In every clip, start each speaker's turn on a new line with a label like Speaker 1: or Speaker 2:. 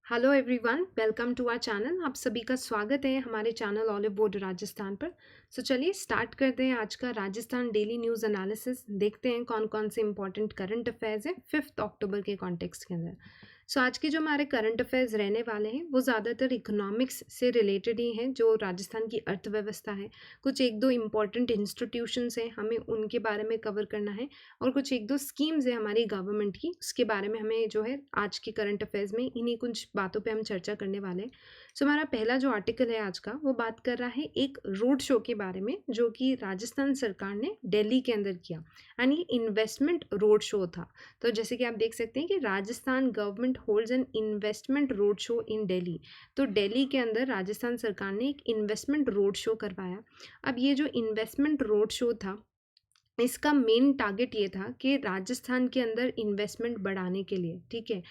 Speaker 1: Hello everyone, welcome to our channel. आप सभी का स्वागत है हमारे चैनल ऑलिव बोर्ड राजस्थान पर। चलिए स्टार्ट करते हैं आज का राजस्थान डेली न्यूज़ एनालिसिस। देखते हैं कौन कौन से इंपॉर्टेंट करंट अफेयर्स हैं 5 अक्टूबर के कॉन्टेक्स्ट के अंदर। आज के जो हमारे करंट अफेयर्स रहने वाले हैं वो ज़्यादातर इकोनॉमिक्स से रिलेटेड ही हैं, जो राजस्थान की अर्थव्यवस्था है। कुछ एक दो इम्पॉर्टेंट इंस्टीट्यूशंस हैं, हमें उनके बारे में कवर करना है, और कुछ एक दो स्कीम्स है हमारी गवर्नमेंट की, उसके बारे में हमें जो है आज के करंट अफेयर्स में इन्हीं कुछ बातों पे हम चर्चा करने वाले हैं। हमारा पहला जो आर्टिकल है आज का वो बात कर रहा है एक रोड शो के बारे में, जो कि राजस्थान सरकार ने दिल्ली के अंदर किया, यानी ये इन्वेस्टमेंट रोड शो था। तो जैसे कि आप देख सकते हैं कि Rajasthan government holds an investment road show in Delhi. तो दिल्ली के अंदर राजस्थान सरकार ने एक इन्वेस्टमेंट रोड शो करवाया। अब ये जो इन्वेस्टमेंट रोड शो था, इसका मेन टारगेट ये था कि राजस्थान के अंदर इन्वेस्टमेंट बढ़ाने के लिए, ठीक है।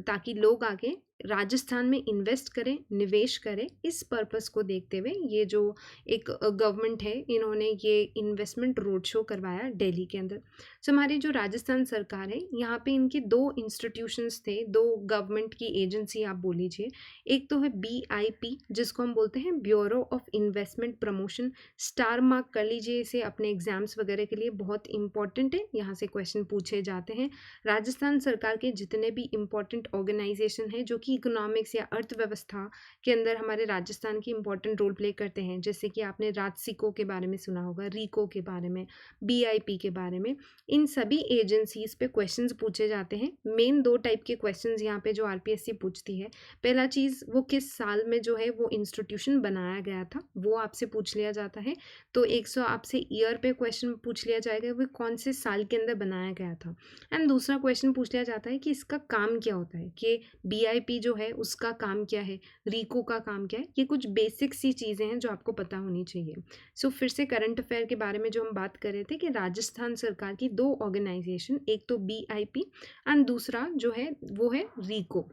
Speaker 1: ताकि लोग आगे राजस्थान में इन्वेस्ट करें, निवेश करें। इस पर्पस को देखते हुए ये जो एक गवर्नमेंट है, इन्होंने ये इन्वेस्टमेंट रोड शो करवाया दिल्ली के अंदर। हमारी जो राजस्थान सरकार है, यहाँ पे इनके दो इंस्टीट्यूशंस थे, दो गवर्नमेंट की एजेंसी आप बोल लीजिए। एक तो है BIP, जिसको हम बोलते हैं bureau of investment promotion. Star mark कर लीजिए इसे अपने एग्जाम्स वगैरह के लिए, बहुत इंपॉर्टेंट है, यहाँ से क्वेश्चन पूछे जाते हैं। राजस्थान सरकार के जितने भी इंपॉर्टेंट ऑर्गेनाइजेशन हैं जो कि इकोनॉमिक्स या अर्थव्यवस्था के अंदर हमारे राजस्थान की इंपॉर्टेंट रोल प्ले करते हैं, जैसे कि आपने राजसिको के बारे में सुना होगा, रीको के बारे में, BIP के बारे में, इन सभी एजेंसीज पे क्वेश्चंस पूछे जाते हैं। मेन दो टाइप के क्वेश्चंस यहाँ पे जो RPSC पूछती है। पहला चीज़, वो किस साल में जो है वो इंस्टीट्यूशन बनाया गया था, वो आपसे पूछ लिया जाता है। तो 100 आपसे ईयर पे क्वेश्चन पूछ लिया जाएगा, वो कौन से साल के अंदर बनाया गया था। एंड दूसरा क्वेश्चन पूछ लिया जाता है कि इसका काम क्या होता है, कि BIP जो है उसका काम क्या है, रीको का काम क्या है। ये कुछ बेसिक सी चीज़ें हैं जो आपको पता होनी चाहिए। फिर से करंट अफेयर के बारे में जो हम बात कर रहे थे कि राजस्थान सरकार की दो ऑर्गेनाइजेशन, एक तो BIP एंड दूसरा जो है वो है रीको।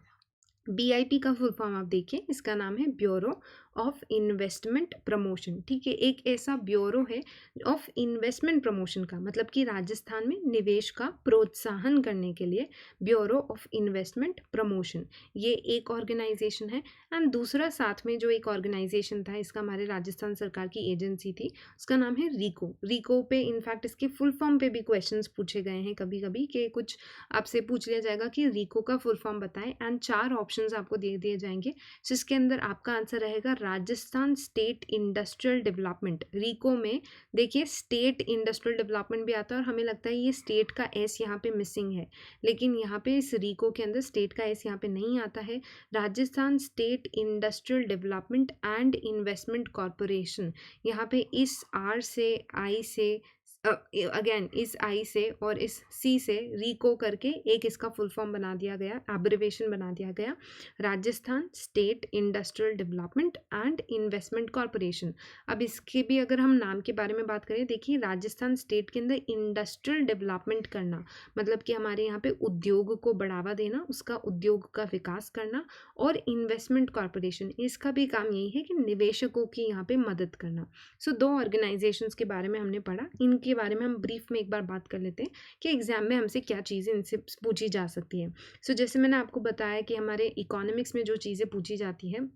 Speaker 1: BIP का फुल फॉर्म आप देखिए, इसका नाम है ब्यूरो ऑफ इन्वेस्टमेंट प्रमोशन, ठीक है। एक ऐसा ब्यूरो है ऑफ इन्वेस्टमेंट प्रमोशन का मतलब कि राजस्थान में निवेश का प्रोत्साहन करने के लिए ब्यूरो ऑफ इन्वेस्टमेंट प्रमोशन, ये एक ऑर्गेनाइजेशन है। एंड दूसरा साथ में जो एक ऑर्गेनाइजेशन था, इसका हमारे राजस्थान सरकार की एजेंसी थी, उसका नाम है रीको। रीको पे इनफैक्ट इसके फुल फॉर्म पे भी क्वेश्चंस पूछे गए हैं कभी कभी, कि कुछ आपसे पूछ लिया जाएगा कि रीको का फुल फॉर्म बताएं, एंड 4 ऑप्शंस आपको दे दिए जाएंगे, जिसके अंदर आपका आंसर रहेगा Rajasthan state industrial development. RIICO में देखिए स्टेट इंडस्ट्रियल डेवलपमेंट भी आता है, और हमें लगता है ये स्टेट का एस यहाँ पे मिसिंग है, लेकिन यहाँ पे इस रीको के अंदर स्टेट का एस यहाँ पे नहीं आता है। Rajasthan state industrial development and investment corporation, यहाँ पे इस R से I से अगेन इस I से और इस C से रीको करके एक इसका फुल फॉर्म बना दिया गया, एब्रिवेशन बना दिया गया, Rajasthan state industrial development and investment corporation. अब इसके भी अगर हम नाम के बारे में बात करें, देखिए राजस्थान स्टेट के अंदर इंडस्ट्रियल डेवलपमेंट करना मतलब कि हमारे यहाँ पे उद्योग को बढ़ावा देना, उसका उद्योग का विकास करना, और इन्वेस्टमेंट कॉरपोरेशन, इसका भी काम यही है कि निवेशकों की यहाँ पे मदद करना। दो ऑर्गेनाइजेशंस के बारे में हमने पढ़ा, इनके बारे में हम ब्रीफ में एक बार बात कर लेते हैं कि एग्जाम में हमसे क्या चीज़ें इनसे पूछी जा सकती है। जैसे मैंने आपको बताया कि हमारे इकोनॉमिक्स में जो चीज़ें पूछी जाती है,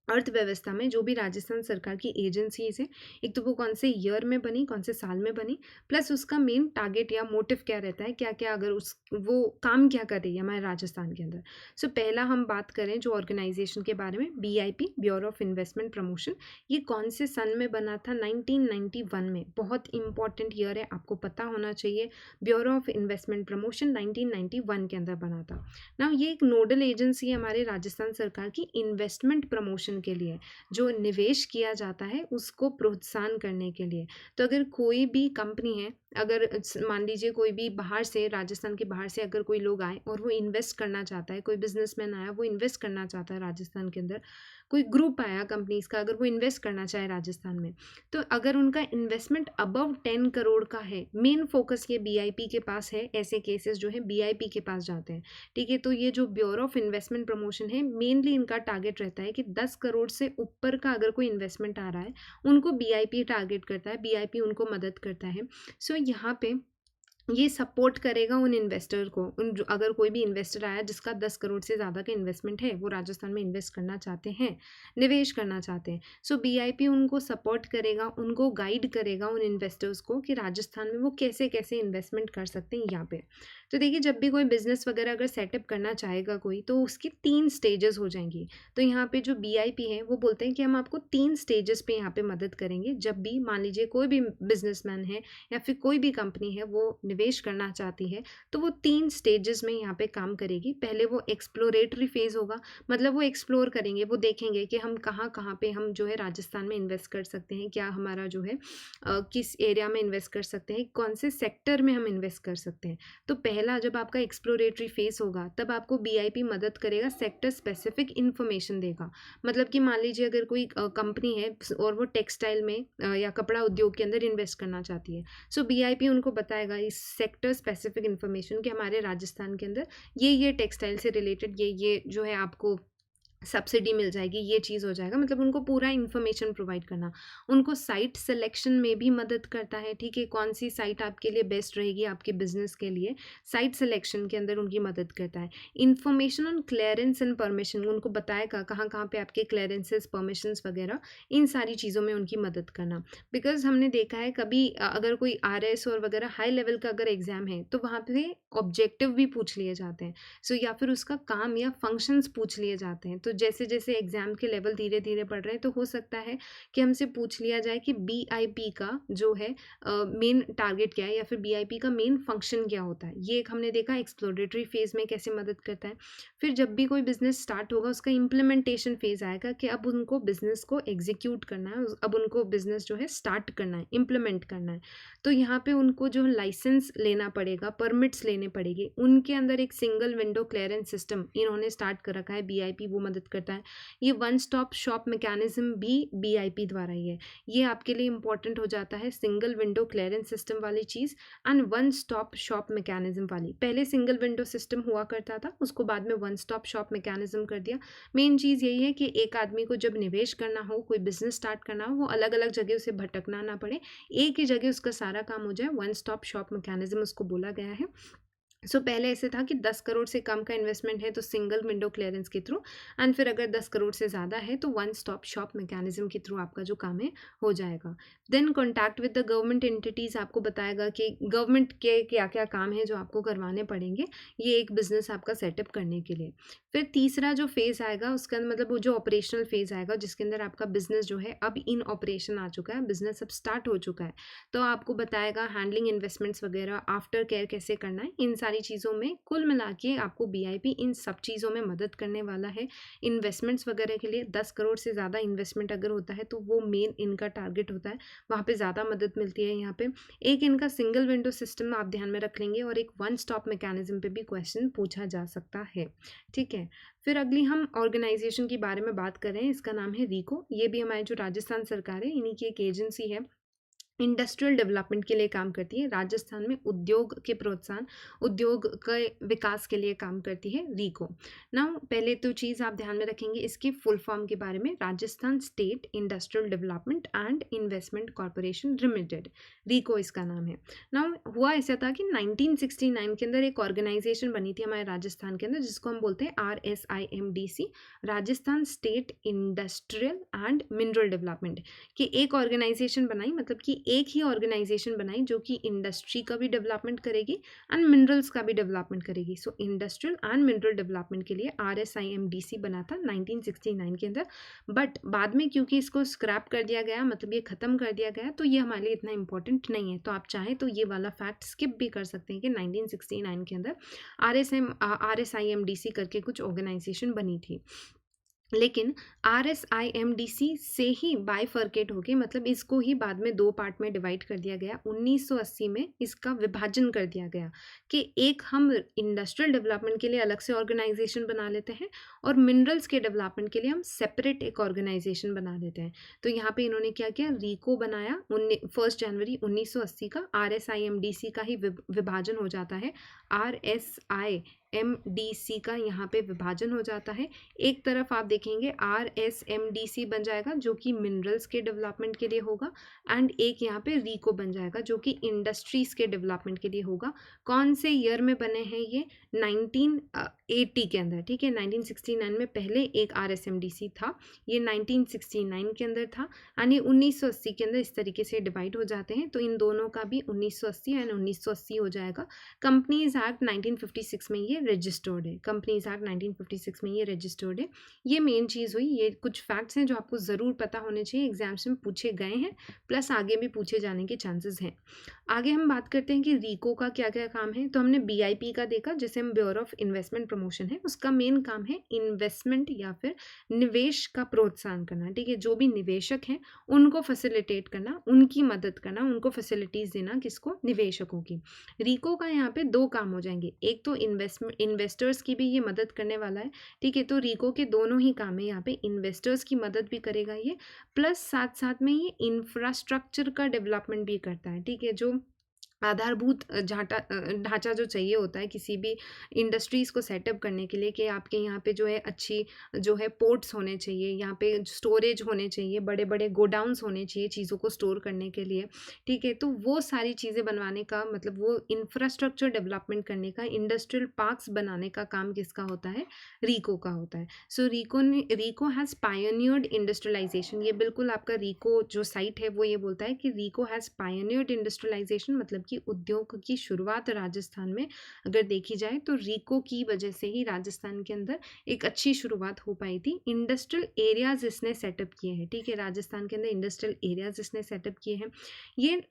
Speaker 1: अर्थव्यवस्था में जो भी राजस्थान सरकार की एजेंसीज है, एक तो वो कौन से ईयर में बनी, कौन से साल में बनी, प्लस उसका मेन टारगेट या मोटिव क्या रहता है, क्या क्या अगर उस वो काम क्या कर रही है हमारे राजस्थान के अंदर। पहला हम बात करें जो ऑर्गेनाइजेशन के बारे में, BIP bureau of investment promotion, ये कौन से सन में बना था, 1991 में। बहुत इंपॉर्टेंट ईयर है, आपको पता होना चाहिए। ब्यूरो ऑफ इन्वेस्टमेंट प्रमोशन 1991 के अंदर बना था ना। ये एक नोडल एजेंसी है हमारे राजस्थान सरकार की इन्वेस्टमेंट प्रमोशन के लिए, जो निवेश किया जाता है उसको प्रोत्साहन करने के लिए। तो अगर कोई भी कंपनी है, अगर मान लीजिए कोई भी बाहर से, राजस्थान के बाहर से अगर कोई लोग आए और वो इन्वेस्ट करना चाहता है, कोई बिजनेसमैन आया वो इन्वेस्ट करना चाहता है राजस्थान के अंदर, कोई ग्रुप आया कंपनीज का, अगर वो इन्वेस्ट करना चाहे राजस्थान में, तो अगर उनका इन्वेस्टमेंट अबव 10 करोड़ का है, मेन फोकस ये BIP के पास है, ऐसे केसेस जो है BIP के पास जाते हैं, ठीक है। तो ये जो ब्यूरो ऑफ इन्वेस्टमेंट प्रमोशन है, मेनली इनका टारगेट रहता है कि 10 करोड़ से ऊपर का अगर कोई इन्वेस्टमेंट आ रहा है, उनको BIP टारगेट करता है, BIP उनको मदद करता है। यहाँ पे ये सपोर्ट करेगा उन इन्वेस्टर को, उन जो अगर कोई भी इन्वेस्टर आया जिसका 10 करोड़ से ज़्यादा का इन्वेस्टमेंट है, वो राजस्थान में इन्वेस्ट करना चाहते हैं, निवेश करना चाहते हैं, सो बीआईपी उनको सपोर्ट करेगा, उनको गाइड करेगा उन इन्वेस्टर्स को कि राजस्थान में वो कैसे कैसे इन्वेस्टमेंट कर सकते हैं यहाँ पे। तो देखिए, जब भी कोई बिजनेस वगैरह अगर सेटअप करना चाहेगा कोई, तो उसकी 3 स्टेजेस हो जाएंगी। तो यहाँ पे जो बीआईपी है वो बोलते हैं कि हम आपको 3 स्टेजेस पे यहाँ पे मदद करेंगे। जब भी मान लीजिए कोई भी बिजनेसमैन है या फिर कोई भी कंपनी है वो निवेश करना चाहती है, तो वो 3 स्टेजेस में यहाँ पे काम करेगी। पहले वो एक्सप्लोरेटरी फेज़ होगा, मतलब वो एक्सप्लोर करेंगे, वो देखेंगे कि हम कहाँ कहाँ पे हम जो है राजस्थान में इन्वेस्ट कर सकते हैं, क्या हमारा जो है किस एरिया में इन्वेस्ट कर सकते हैं, कौन से सेक्टर में हम इन्वेस्ट कर सकते हैं। तो पहला जब आपका एक्सप्लोरेटरी फेज़ होगा, तब आपको बीआईपी मदद करेगा, सेक्टर स्पेसिफिक इन्फॉर्मेशन देगा। मतलब कि मान लीजिए अगर कोई कंपनी है और वो टेक्सटाइल में या कपड़ा उद्योग के अंदर इन्वेस्ट करना चाहती है, सो बीआईपी उनको बताएगा इस सेक्टर स्पेसिफिक इन्फॉर्मेशन कि हमारे राजस्थान के अंदर ये टेक्सटाइल से रिलेटेड ये जो है आपको सब्सिडी मिल जाएगी, ये चीज़ हो जाएगा, मतलब उनको पूरा इन्फॉर्मेशन प्रोवाइड करना। उनको साइट सिलेक्शन में भी मदद करता है, ठीक है, कौन सी साइट आपके लिए बेस्ट रहेगी आपके बिजनेस के लिए, साइट सिलेक्शन के अंदर उनकी मदद करता है। Information on clearance and permission, उनको बताएगा कहाँ कहाँ पे आपके क्लियरेंसेस परमिशंस वगैरह, इन सारी चीज़ों में उनकी मदद करना। बिकॉज हमने देखा है कभी अगर कोई आरएस और वगैरह हाई लेवल का अगर एग्जाम है, तो वहाँ पे ऑब्जेक्टिव भी पूछ लिए जाते हैं, सो या फिर उसका काम या फंक्शंस पूछ लिए जाते हैं। तो जैसे जैसे एग्जाम के लेवल धीरे धीरे बढ़ रहे हैं, तो हो सकता है कि हमसे पूछ लिया जाए कि बीआईपी का जो है मेन टारगेट क्या है, या फिर बीआईपी का मेन फंक्शन क्या होता है। ये एक हमने देखा एक्सप्लोरेटरी फेज में कैसे मदद करता है। फिर जब भी कोई बिजनेस स्टार्ट होगा, उसका इम्प्लीमेंटेशन फेज आएगा कि अब उनको बिजनेस को एग्जीक्यूट करना है, अब उनको बिजनेस जो है स्टार्ट करना है, इम्प्लीमेंट करना है। तो यहाँ पे उनको जो लाइसेंस लेना पड़ेगा, परमिट्स लेने पड़ेंगे, उनके अंदर एक सिंगल विंडो क्लियरेंस सिस्टम इन्होंने स्टार्ट कर रखा है, बीआईपी वो मदद करता है। ये वन स्टॉप शॉप मैकेनिज्म भी बीआईपी द्वारा ही है। ये आपके लिए इंपॉर्टेंट हो जाता है, सिंगल विंडो क्लियरेंस सिस्टम वाली चीज़ and one stop shop mechanism वाली। पहले सिंगल विंडो सिस्टम हुआ करता था, उसको बाद में वन स्टॉप शॉप मैकेनिज्म कर दिया। मेन चीज़ यही है कि एक आदमी को जब निवेश करना हो, कोई बिजनेस स्टार्ट करना हो, वो अलग अलग जगह उसे भटकना ना पड़े, एक ही जगह उसका सारा काम हो जाए। वन स्टॉप शॉप मैकेनिज्म उसको बोला गया है। सो पहले ऐसे था कि 10 करोड़ से कम का इन्वेस्टमेंट है तो सिंगल विंडो क्लियरेंस के थ्रू, एंड फिर अगर 10 करोड़ से ज़्यादा है तो वन स्टॉप शॉप मैकेनिज्म के थ्रू आपका जो काम है हो जाएगा। Then contact with the government entities आपको बताएगा कि गवर्नमेंट के क्या क्या काम है जो आपको करवाने पड़ेंगे ये एक बिज़नेस आपका सेटअप करने के लिए। फिर तीसरा जो फेज़ आएगा उसके अंदर, मतलब वो जो ऑपरेशनल फेज़ आएगा जिसके अंदर आपका बिजनेस जो है अब इन ऑपरेशन आ चुका है, बिजनेस अब स्टार्ट हो चुका है, तो आपको बताएगा हैंडलिंग इन्वेस्टमेंट्स वगैरह, आफ्टर केयर कैसे करना है, इन सारी चीज़ों में कुल मिला के आपको बीआईपी इन सब चीज़ों में मदद करने वाला है। इन्वेस्टमेंट्स वगैरह के लिए 10 करोड़ से ज़्यादा इन्वेस्टमेंट अगर होता है तो वो मेन इनका टारगेट होता है, वहाँ पे ज़्यादा मदद मिलती है। यहाँ पे एक इनका सिंगल विंडो सिस्टम आप ध्यान में रख लेंगे, और एक वन स्टॉप मैकेनिज्म पे भी क्वेश्चन पूछा जा सकता है, ठीक है। फिर अगली हम ऑर्गेनाइजेशन के बारे में बात कर रहे हैं, इसका नाम है रीको। ये भी हमारे जो राजस्थान सरकार है इन्हीं की एक एजेंसी है, इंडस्ट्रियल डेवलपमेंट के लिए काम करती है। राजस्थान में उद्योग के प्रोत्साहन, उद्योग के विकास के लिए काम करती है रीको। नाउ पहले तो चीज़ आप ध्यान में रखेंगे इसके फुल फॉर्म के बारे में, Rajasthan state industrial development and investment corporation limited, RIICO इसका नाम है। नाउ हुआ ऐसा था कि 1969 के अंदर एक ऑर्गेनाइजेशन बनी थी हमारे राजस्थान के अंदर, जिसको हम बोलते हैं RSIMDC, Rajasthan state industrial and mineral development, कि एक ऑर्गेनाइजेशन बनाई, मतलब कि एक ही ऑर्गेनाइजेशन बनाई जो कि इंडस्ट्री का भी डेवलपमेंट करेगी एंड मिनरल्स का भी डेवलपमेंट करेगी। सो इंडस्ट्रियल एंड मिनरल डेवलपमेंट के लिए RSIMDC बना था 1969 के अंदर, बट बाद में क्योंकि इसको स्क्रैप कर दिया गया, मतलब ये ख़त्म कर दिया गया, तो ये हमारे लिए इतना इंपॉर्टेंट नहीं है। तो आप चाहें तो ये वाला फैक्ट स्किप भी कर सकते हैं कि 1969 के अंदर RSIMDC करके कुछ ऑर्गेनाइजेशन बनी थी। लेकिन RSIMDC से ही बाइफर्केट हो गई, मतलब इसको ही बाद में 2 पार्ट में डिवाइड कर दिया गया। 1980 में इसका विभाजन कर दिया गया कि एक हम इंडस्ट्रियल डेवलपमेंट के लिए अलग से ऑर्गेनाइजेशन बना लेते हैं, और मिनरल्स के डेवलपमेंट के लिए हम सेपरेट एक ऑर्गेनाइजेशन बना लेते हैं। तो यहाँ पे इन्होंने क्या किया, रीको बनाया 1 जनवरी 1980 का। RSIMDC का ही विभाजन हो जाता है RSI RSMDC का यहाँ पे विभाजन हो जाता है। एक तरफ आप देखेंगे RSMDC बन जाएगा जो कि मिनरल्स के डेवलपमेंट के लिए होगा, एंड एक यहाँ पे रीको बन जाएगा जो कि इंडस्ट्रीज़ के डेवलपमेंट के लिए होगा। कौन से ईयर में बने हैं ये? 1980 के अंदर, ठीक है। 1969 में पहले एक RSMDC था, ये 1969 के अंदर था, यानी 1980 के अंदर इस तरीके से डिवाइड हो जाते हैं। तो इन दोनों का भी 1980 एंड 1980 हो जाएगा। कंपनीज एक्ट 1956 में ये रजिस्टर्ड है, कंपनीज एक्ट 1956 में ये रजिस्टर्ड है। ये मेन चीज़ हुई। ये कुछ फैक्ट्स हैं जो आपको ज़रूर पता होने चाहिए, एग्जाम्स में पूछे गए हैं, प्लस आगे भी पूछे जाने के चांसेस हैं। आगे हम बात करते हैं कि रीको का क्या क्या काम है। तो हमने BIP का देखा, जिसे हम ब्यूरो ऑफ इन्वेस्टमेंट प्रमोशन है, उसका मेन काम है इन्वेस्टमेंट या फिर निवेश का प्रोत्साहन करना, ठीक है। जो भी निवेशक हैं उनको फैसिलिटेट करना, उनकी मदद करना, उनको फैसिलिटीज़ देना, किसको? निवेशकों की। रीको का यहाँ पे दो काम हो जाएंगे, एक तो इन्वेस्टर्स की भी ये मदद करने वाला है, ठीक है। तो रीको के दोनों ही काम है, यहाँ पे इन्वेस्टर्स की मदद भी करेगा ये, प्लस साथ साथ में ये इंफ्रास्ट्रक्चर का डेवलपमेंट भी करता है, ठीक है। जो आधारभूत ढांचा जो चाहिए होता है किसी भी इंडस्ट्रीज़ को सेटअप करने के लिए, कि आपके यहाँ पे जो है अच्छी जो है पोर्ट्स होने चाहिए, यहाँ पे स्टोरेज होने चाहिए, बड़े बड़े गोडाउन्स होने चाहिए चीज़ों को स्टोर करने के लिए, ठीक है। तो वो सारी चीज़ें बनवाने का मतलब वो इंफ्रास्ट्रक्चर डेवलपमेंट करने का, इंडस्ट्रियल पार्क्स बनाने का काम किसका होता है? रीको का होता है। सो रीको हैज़ पायनियर्ड इंडस्ट्रियलाइजेशन। ये बिल्कुल आपका रीको जो साइट है वो ये बोलता है कि रीको हैज़ पायनियर्ड इंडस्ट्रियलाइजेशन, मतलब कि उद्योग की शुरुआत राजस्थान में अगर देखी जाए तो रीको की वजह से ही राजस्थान के अंदर एक अच्छी शुरुआत हो पाई थी। इंडस्ट्रियल एरियाज इसने सेटअप किए हैं, ठीक है। राजस्थान के अंदर इंडस्ट्रियल एरियाज इसने सेटअप किए हैं। ये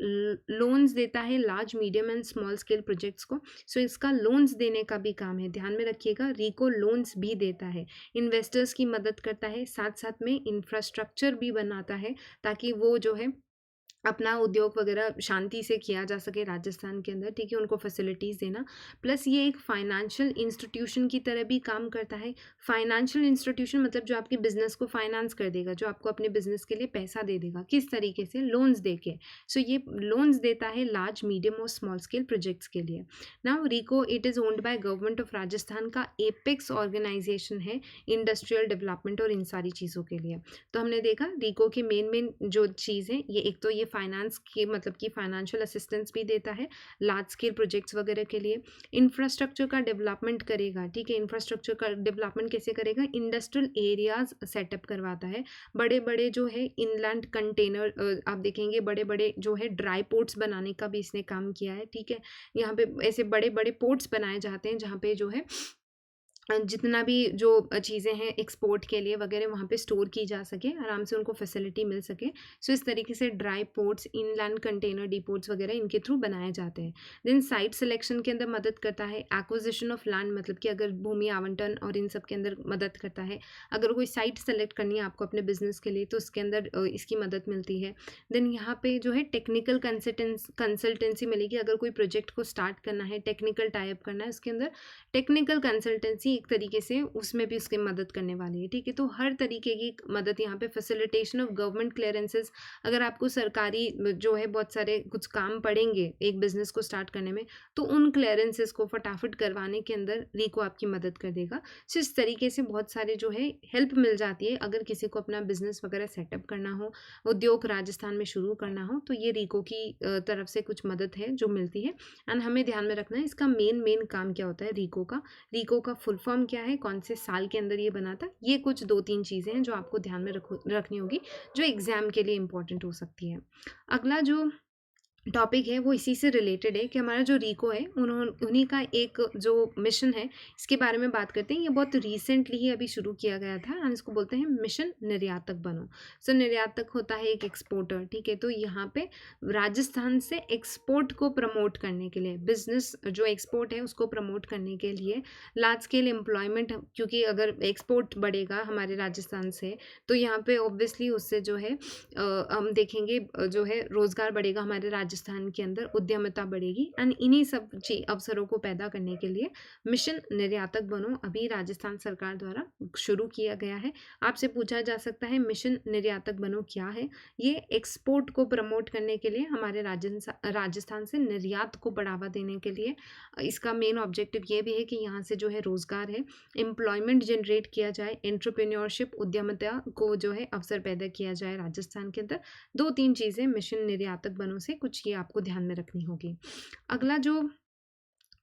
Speaker 1: लोन्स देता है large medium and small scale projects को। सो इसका लोन्स देने का भी काम है, ध्यान में रखिएगा। रीको लोन्स भी देता है, इन्वेस्टर्स की मदद करता है, साथ साथ में इंफ्रास्ट्रक्चर भी बनाता है ताकि वो जो है अपना उद्योग वगैरह शांति से किया जा सके राजस्थान के अंदर, ठीक है। उनको फैसिलिटीज़ देना, प्लस ये एक फाइनेंशियल इंस्टीट्यूशन की तरह भी काम करता है। फाइनेंशियल इंस्टीट्यूशन मतलब जो आपके बिजनेस को फाइनेंस कर देगा, जो आपको अपने बिजनेस के लिए पैसा दे देगा, किस तरीके से? लोन्स दे के। सो ये लोन्स देता है लार्ज मीडियम और स्मॉल स्केल प्रोजेक्ट्स के लिए। Now RIICO it is owned by government of Rajasthan का एपेक्स ऑर्गेनाइजेशन है इंडस्ट्रियल डेवलपमेंट और इन सारी चीज़ों के लिए। तो हमने देखा रीको के मेन जो चीज़ है ये, एक तो ये फाइनेंस के मतलब कि फाइनेंशियल असिस्टेंस भी देता है लार्ज स्केल प्रोजेक्ट्स वगैरह के लिए। इंफ्रास्ट्रक्चर का डेवलपमेंट करेगा, ठीक है। इंफ्रास्ट्रक्चर का डेवलपमेंट कैसे करेगा? इंडस्ट्रियल एरियाज सेटअप करवाता है, बड़े बड़े जो है इनलैंड कंटेनर आप देखेंगे, बड़े बड़े जो है ड्राई पोर्ट्स बनाने का भी इसने काम किया है, ठीक है। यहाँ पे ऐसे बड़े बड़े पोर्ट्स बनाए जाते हैं जहाँ पे जो है जितना भी जो चीज़ें हैं एक्सपोर्ट के लिए वगैरह वहाँ पे स्टोर की जा सके, आराम से उनको फैसिलिटी मिल सके। सो इस तरीके से dry ports, inland container deports वगैरह इनके थ्रू बनाए जाते हैं। देन साइट सिलेक्शन के अंदर मदद करता है, एक्विजिशन ऑफ लैंड मतलब कि अगर भूमि आवंटन और इन सब के अंदर मदद करता है। अगर कोई साइट सेलेक्ट करनी है आपको अपने बिजनेस के लिए तो उसके अंदर इसकी मदद मिलती है। देन यहाँ पे जो है टेक्निकल कंसल्टेंसी मिलेगी, अगर कोई प्रोजेक्ट को स्टार्ट करना है, टेक्निकल टाइप करना है, उसके अंदर टेक्निकल कंसल्टेंसी एक तरीके से उसमें भी उसकी मदद करने वाली है, ठीक है। तो हर तरीके की मदद यहाँ पे, फैसिलिटेशन ऑफ गवर्नमेंट क्लियरेंसेस, अगर आपको सरकारी जो है बहुत सारे कुछ काम पड़ेंगे एक बिजनेस को स्टार्ट करने में, तो उन क्लियरेंसेस को फटाफट करवाने के अंदर रीको आपकी मदद कर देगा। सो इस तरीके से बहुत सारे जो है हेल्प मिल जाती है अगर किसी को अपना बिजनेस वगैरह सेटअप करना हो, उद्योग राजस्थान में शुरू करना हो, तो ये रीको की तरफ से कुछ मदद है जो मिलती है। एंड हमें ध्यान में रखना है इसका मेन काम क्या होता है रीको का फुल फॉर्म क्या है, कौन से साल के अंदर ये बना था। ये कुछ 2-3 चीज़ें हैं जो आपको ध्यान में रखनी होगी, जो एग्ज़ाम के लिए इम्पॉर्टेंट हो सकती है। अगला जो टॉपिक है वो इसी से रिलेटेड है कि हमारा जो रीको है उन्हीं का एक जो मिशन है इसके बारे में बात करते हैं। ये बहुत रिसेंटली ही अभी शुरू किया गया था और इसको बोलते हैं मिशन निर्यातक बनो। सो निर्यातक होता है एक एक्सपोर्टर, ठीक है। तो यहाँ पे राजस्थान से एक्सपोर्ट को प्रमोट करने के लिए, बिजनेस जो एक्सपोर्ट है उसको प्रमोट करने के लिए लार्ज स्केल एम्प्लॉयमेंट, क्योंकि अगर एक्सपोर्ट बढ़ेगा हमारे राजस्थान से तो यहाँ पे ऑब्वियसली उससे जो है हम देखेंगे जो है रोज़गार बढ़ेगा हमारे राजस्थान के अंदर उद्यमिता बढ़ेगी। एंड इन्हीं सब अवसरों को पैदा करने के लिए मिशन निर्यातक बनो अभी राजस्थान सरकार द्वारा शुरू किया गया है। आपसे पूछा जा सकता है मिशन निर्यातक बनो क्या है? ये एक्सपोर्ट को प्रमोट करने के लिए, हमारे राजस्थान से निर्यात को बढ़ावा देने के लिए इसका मेन ऑब्जेक्टिव ये भी है कि यहाँ से जो है रोजगार है, एम्प्लॉयमेंट जनरेट किया जाए, एंटरप्रेन्योरशिप उद्यमिता को जो है अवसर पैदा किया जाए राजस्थान के अंदर। 2-3 चीज़ें मिशन निर्यातक बनो से कुछ ये आपको ध्यान में रखनी होगी। अगला जो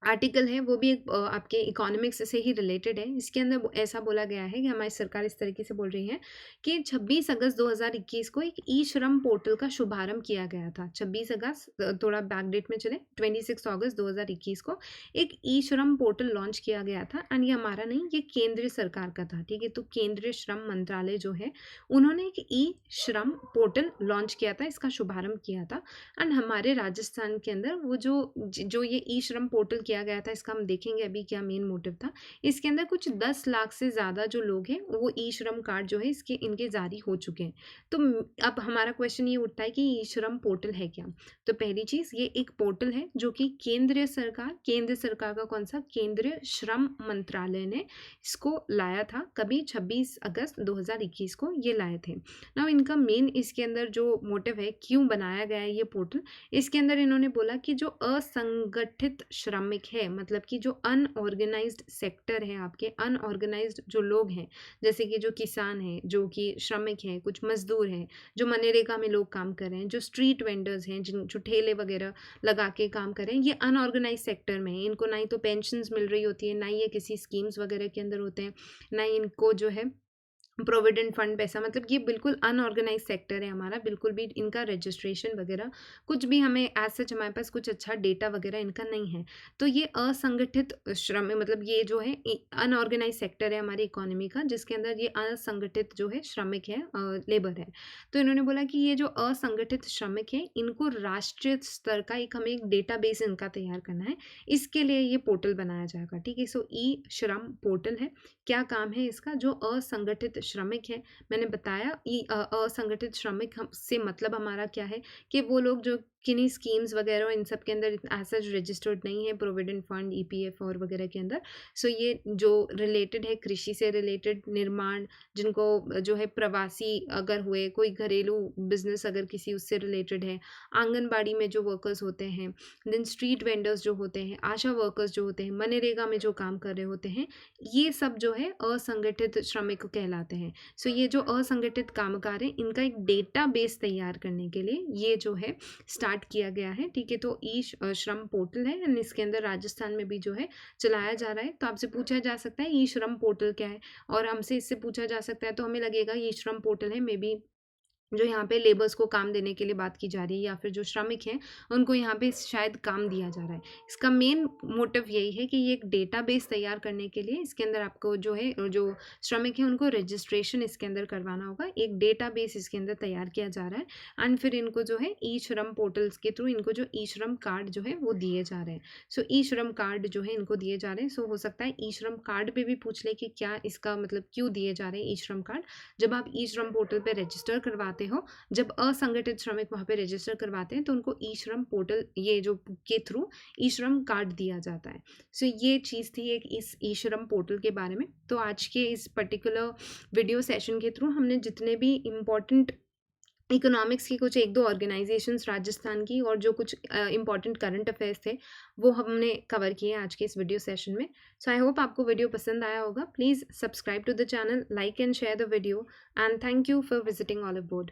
Speaker 1: आर्टिकल है वो भी एक आपके इकोनॉमिक्स से ही रिलेटेड है। इसके अंदर ऐसा बोला गया है कि हमारी सरकार इस तरीके से बोल रही है कि 26 अगस्त 2021 को एक ई श्रम पोर्टल का शुभारंभ किया गया था। 26 अगस्त, थोड़ा बैक डेट में चले, 26 अगस्त 2021 को एक ई श्रम पोर्टल लॉन्च किया गया था। एंड ये हमारा नहीं, ये केंद्रीय सरकार का था, ठीक है। तो केंद्रीय श्रम मंत्रालय जो है उन्होंने एक ई श्रम पोर्टल लॉन्च किया था, इसका शुभारंभ किया था। एंड हमारे राजस्थान के अंदर वो जो ये ई श्रम पोर्टल किया गया था, इसका हम देखेंगे अभी क्या मेन मोटिव था। इसके अंदर कुछ 10 लाख से ज़्यादा जो लोग हैं वो ई श्रम कार्ड जो है इनके जारी हो चुके हैं। तो अब हमारा क्वेश्चन ये उठता है कि ई श्रम पोर्टल है क्या? तो पहली चीज़, ये एक पोर्टल है जो कि केंद्र सरकार का कौन सा? केंद्रीय श्रम मंत्रालय ने इसको लाया था। कभी 26 अगस्त 2021 को ये लाए थे ना। इनका मेन इसके अंदर जो मोटिव है, क्यों बनाया गया है ये पोर्टल, इसके अंदर इन्होंने बोला कि जो असंगठित श्रमिक है, मतलब कि जो अनऑर्गेनाइज्ड सेक्टर है, आपके अनऑर्गेनाइज्ड जो लोग हैं, जैसे कि जो किसान हैं, जो कि श्रमिक हैं, कुछ मजदूर हैं, जो मनरेगा में लोग काम कर रहे हैं, जो स्ट्रीट वेंडर्स हैं, जो ठेले वगैरह लगा के काम कर रहे हैं, ये अनऑर्गेनाइज सेक्टर में है। इनको ना ही तो पेंशन्स मिल रही होती है, ना ही ये किसी स्कीम्स वगैरह के अंदर होते हैं, ना ही इनको जो है प्रोविडेंट फंड पैसा, मतलब ये बिल्कुल अनऑर्गेनाइज सेक्टर है हमारा। बिल्कुल भी इनका रजिस्ट्रेशन वगैरह कुछ भी हमें एज सच हमारे पास कुछ अच्छा डेटा वगैरह इनका नहीं है। तो ये असंगठित श्रम, मतलब ये जो है अनऑर्गेनाइज सेक्टर है हमारी इकोनॉमी का, जिसके अंदर ये असंगठित जो है श्रमिक है, लेबर है। तो इन्होंने बोला कि ये जो असंगठित श्रमिक है, इनको राष्ट्रीय स्तर का हमें एक डेटाबेस इनका तैयार करना है। इसके लिए ये पोर्टल बनाया जाएगा, ठीक है। सो ई श्रम पोर्टल है। क्या काम है इसका? जो असंगठित श्रमिक है, मैंने बताया असंगठित श्रमिक से मतलब हमारा क्या है कि वो लोग जो किन्हीं स्कीम्स वगैरह इन सब के अंदर ऐसा रजिस्टर्ड नहीं है, प्रोविडेंट फंड, ईपीएफ और वगैरह के अंदर। सो ये जो रिलेटेड है कृषि से रिलेटेड, निर्माण, जिनको जो है प्रवासी अगर हुए, कोई घरेलू बिजनेस अगर किसी उससे रिलेटेड है, आंगनबाड़ी में जो वर्कर्स होते हैं, देन स्ट्रीट वेंडर्स जो होते हैं, आशा वर्कर्स जो होते हैं, मनरेगा में जो काम कर रहे होते हैं, ये सब जो है असंगठित श्रमिक कहलाते हैं। सो ये जो असंगठित कामगार हैं, इनका एक डेटाबेस तैयार करने के लिए ये जो है स्टार्ट किया गया है, ठीक है। तो ई श्रम पोर्टल है एंड इसके अंदर राजस्थान में भी जो है चलाया जा रहा है। तो आपसे पूछा जा सकता है ई श्रम पोर्टल क्या है, और हमसे इससे पूछा जा सकता है तो हमें लगेगा ई श्रम पोर्टल है, मे बी जो यहाँ पे लेबर्स को काम देने के लिए बात की जा रही है, या फिर जो श्रमिक हैं उनको यहाँ पे शायद काम दिया जा रहा है। इसका मेन मोटिव यही है कि ये एक डेटाबेस तैयार करने के लिए इसके अंदर आपको जो है जो श्रमिक हैं उनको रजिस्ट्रेशन इसके अंदर करवाना होगा। एक डेटाबेस इसके अंदर तैयार किया जा रहा है एंड फिर इनको जो है ई श्रम पोर्टल्स के थ्रू इनको जो ई श्रम कार्ड जो है वो दिए जा रहे हैं। सो ई श्रम कार्ड जो है इनको दिए जा रहे हैं। सो हो सकता है ई श्रम कार्ड पे भी पूछ ले कि क्या इसका मतलब क्यों दिए जा रहे हैं ई श्रम कार्ड। जब आप ई श्रम पोर्टल पे रजिस्टर करवाते हो, जब असंगठित श्रमिक वहाँ पे रजिस्टर करवाते हैं तो उनको ई श्रम पोर्टल ये जो के थ्रू ई श्रम कार्ड दिया जाता है। सो ये चीज़ थी एक इस ई श्रम पोर्टल के बारे में। तो आज के इस पर्टिकुलर वीडियो सेशन के थ्रू हमने जितने भी इम्पॉर्टेंट इकोनॉमिक्स की कुछ 1-2 ऑर्गेनाइजेशंस राजस्थान की और जो कुछ इंपॉर्टेंट करंट अफेयर्स थे वो हमने कवर किए आज के इस वीडियो सेशन में। सो आई होप आपको वीडियो पसंद आया होगा। Please subscribe to the channel, like and share the video and thank you for visiting olive board.